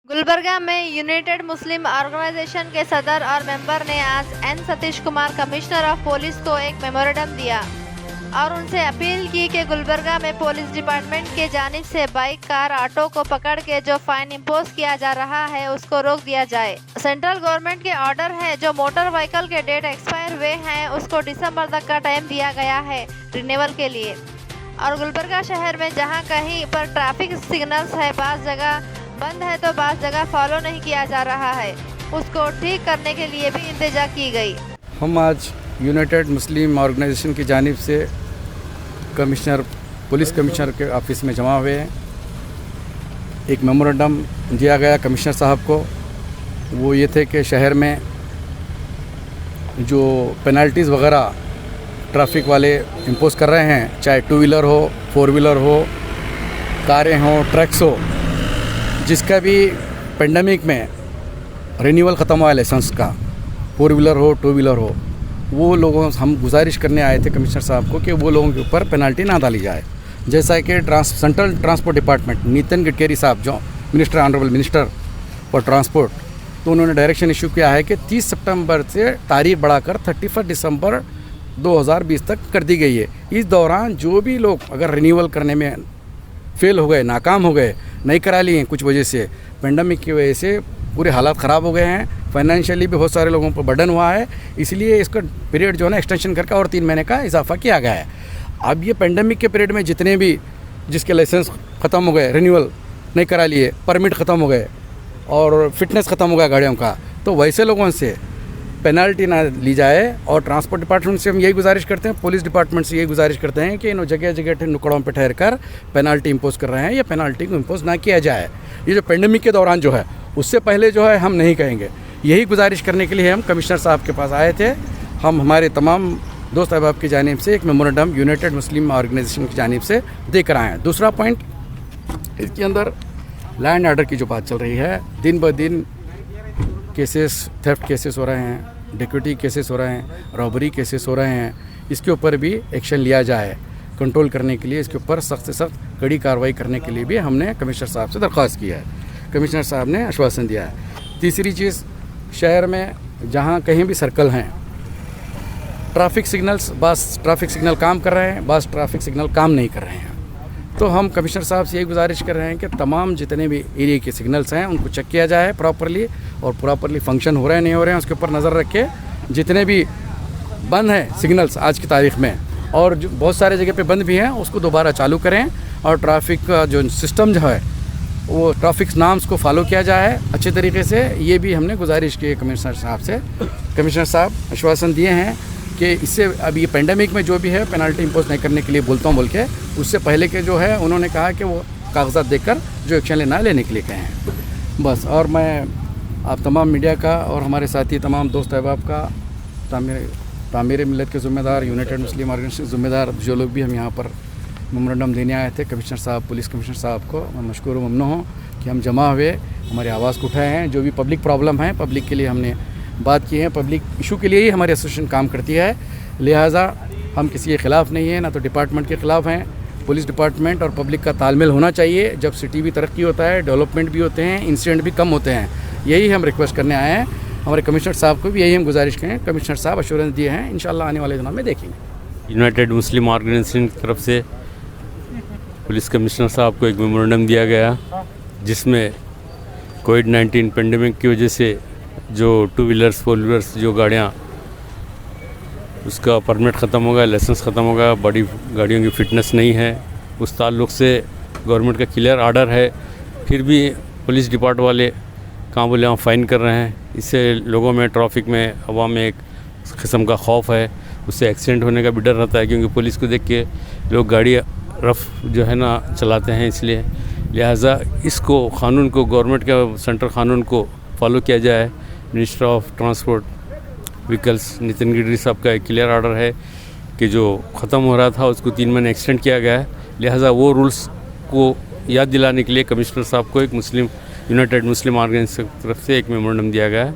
गुलबर्गा में यूनाइटेड मुस्लिम ऑर्गेनाइजेशन के सदर और मेंबर ने आज N Satish Kumar commissioner of police को एक मेमोरेंडम दिया और उनसे अपील की कि गुलबर्गा में पुलिस डिपार्टमेंट के जानिब से बाइक, कार, ऑटो को पकड़ के जो फाइन इम्पोज किया जा रहा है उसको रोक दिया जाए। सेंट्रल गवर्नमेंट के ऑर्डर है, जो मोटर व्हीकल के डेट एक्सपायर हुए हैं उसको दिसंबर तक का टाइम दिया गया है रिन्यूअल के लिए। और गुलबर्गा शहर में जहां कहीं पर ट्रैफिक सिग्नल्स है, बाज़ जगह बंद है तो बाज़ जगह फॉलो नहीं किया जा रहा है, उसको ठीक करने के लिए भी इंतजा की गई। हम आज यूनाइटेड मुस्लिम ऑर्गेनाइजेशन की जानिब से पुलिस कमिश्नर के ऑफिस में जमा हुए हैं। एक मेमोरेंडम दिया गया कमिश्नर साहब को। वो ये थे कि शहर में जो पेनल्टीज़ वगैरह ट्रैफिक वाले इम्पोज कर रहे हैं, चाहे टू व्हीलर हो, फोर व्हीलर हो, कारें हो, ट्रक्स हो, जिसका भी पेंडेमिक में रिन्यूअल ख़त्म हुआ है लाइसेंस का, फोर व्हीलर हो, टू व्हीलर हो, वो लोगों हम गुजारिश करने आए थे कमिश्नर साहब को कि वो लोगों के ऊपर पेनल्टी ना डाली जाए। जैसा कि central transport department Nitin Gadkari साहब जो minister, honourable minister for transport, तो उन्होंने डायरेक्शन इशू किया है कि 30 सितंबर से तारीख बढ़ाकर 31 दिसंबर 2020 तक कर दी गई है। इस दौरान जो भी लोग अगर रिन्यूअल करने में फेल हो गए, नाकाम हो गए, नहीं करा लिए कुछ वजह से, पेंडेमिक की वजह से पूरे हालात ख़राब हो गए हैं, फाइनेंशियली भी बहुत सारे लोगों पर बर्डन हुआ है, इसलिए इसका पीरियड जो है ना एक्सटेंशन करके और 3 महीने का इजाफा किया गया है। अब ये पेंडेमिक के पीरियड में जितने भी जिसके लाइसेंस ख़त्म हो गए, रिन्यूअल नहीं करा लिए, परमिट ख़त्म हो गए और फिटनेस ख़त्म हो गया गाड़ियों का, तो वैसे लोगों से पेनल्टी ना ली जाए। और ट्रांसपोर्ट डिपार्टमेंट से हम यही गुजारिश करते हैं, पुलिस डिपार्टमेंट से यही गुजारिश करते हैं कि इन जगह जगह नुकड़ों पर ठहर कर पेनल्टी इम्पोज कर रहे हैं, या पेनल्टी को इम्पोज ना किया जाए। ये जो पेंडेमिक के दौरान जो है, उससे पहले जो है हम नहीं कहेंगे। यही गुजारिश करने के लिए हम कमिश्नर साहब के पास आए थे। हम हमारे तमाम दोस्त अहबाब की जानिब से एक मेमोरेंडम यूनाइटेड मुस्लिम ऑर्गेनाइजेशन की जानिब से देकर आए हैं। दूसरा पॉइंट, इसके अंदर लैंड ऑर्डर की जो बात चल रही है, दिन ब दिन केसेस, थेफ्ट केसेस हो रहे हैं, डिक्विटी केसेस हो रहे हैं, रॉबरी केसेस हो रहे हैं, इसके ऊपर भी एक्शन लिया जाए। कंट्रोल करने के लिए इसके ऊपर सख्त से सख्त कड़ी कार्रवाई करने के लिए भी हमने कमिश्नर साहब से दरख्वास्त की है। कमिश्नर साहब ने आश्वासन दिया है। तीसरी चीज़, शहर में जहाँ कहीं भी सर्कल हैं, ट्रैफिक सिग्नल्स, बस ट्रैफिक सिग्नल काम कर रहे हैं, बस ट्रैफिक सिग्नल काम नहीं कर रहे हैं। तो हम कमिश्नर साहब से यही गुजारिश कर रहे हैं कि तमाम जितने भी एरिया के सिग्नल्स हैं उनको चेक किया जाए प्रॉपरली, और प्रॉपरली फंक्शन हो रहे हैं नहीं हो रहे हैं उसके ऊपर नज़र रख के, जितने भी बंद हैं सिग्नल्स आज की तारीख़ में और जो बहुत सारे जगह पे बंद भी हैं उसको दोबारा चालू करें, और ट्रैफिक का जो सिस्टम जो है वो ट्रैफिक नाम्स को फॉलो किया जाए अच्छे तरीके से। ये भी हमने गुजारिश की है कमिश्नर साहब से। कमिश्नर साहब आश्वासन दिए हैं कि इससे अब ये पेंडेमिक में जो भी है पेनल्टी इम्पोज नहीं करने के लिए बोलता हूँ बोल के, उससे पहले के जो है उन्होंने कहा कि वो कागजात देकर जो एक्शन लेने के लिए कहे हैं बस। और मैं आप तमाम मीडिया का और हमारे साथी तमाम दोस्त अहबाब का, तामीर मिलत के ज़िम्मेदार, यूनाइटेड मुस्लिम ऑर्गेनाइजेशन के ज़िम्मेदार जो लोग भी हम यहाँ पर मेमोरेंडम देने आए थे कमिश्नर साहब, पुलिस कमिश्नर साहब को, मैं मशकूर ममनू हूँ कि हम जमा हुए, हमारी आवाज़ को उठाए हैं। जो भी पब्लिक प्रॉब्लम है, पब्लिक के लिए हमने बात की है, पब्लिक इशू के लिए ही हमारी एसोसिएशन काम करती है, लिहाजा हम किसी के ख़िलाफ़ नहीं है, ना तो डिपार्टमेंट के ख़िलाफ़ हैं। पुलिस डिपार्टमेंट और पब्लिक का तालमेल होना चाहिए। जब सिटी भी तरक्की होता है, डेवलपमेंट भी होते हैं, इंसिडेंट भी कम होते हैं। यही हम रिक्वेस्ट करने आए हैं। हमारे कमिश्नर साहब को भी यही हम गुजारिश करें। कमिश्नर साहब अश्योरेंस दिए हैं, इंशाल्लाह आने वाले दिनों में देखेंगे। यूनाइटेड मुस्लिम ऑर्गेनाइजेशन की तरफ से पुलिस कमिश्नर साहब को एक मेमोरेंडम दिया गया, जिसमें कोविड-19 पेंडेमिक की वजह से जो टू व्हीलर्स, फोर व्हीलर्स जो गाड़ियाँ, उसका परमिट ख़त्म हो गया, लाइसेंस ख़त्म हो गया, बड़ी गाड़ियों की फ़िटनेस नहीं है, उस ताल्लुक़ से गवर्नमेंट का क्लियर आर्डर है, फिर भी पुलिस डिपार्ट वाले कहाँ बोले वहाँ फ़ाइन कर रहे हैं। इससे लोगों में, ट्रैफिक में, हवा में एक किस्म का खौफ है, उससे एक्सीडेंट होने का भी डर रहता है, क्योंकि पुलिस को देख के लोग गाड़ी रफ जो है ना चलाते हैं। इसलिए लिहाजा इसको क़ानून को, गवर्नमेंट के सेंट्रल क़ानून को फॉलो किया जाए। Minister of transport vehicles Nitin Gadkari साहब का एक क्लियर ऑर्डर है कि जो ख़त्म हो रहा था उसको 3 महीने एक्सटेंड किया गया है। लिहाजा वो रूल्स को याद दिलाने के लिए कमिश्नर साहब को एक यूनाइटेड मुस्लिम ऑर्गेनाइजेशन की तरफ से एक मेमोरेंडम दिया गया है।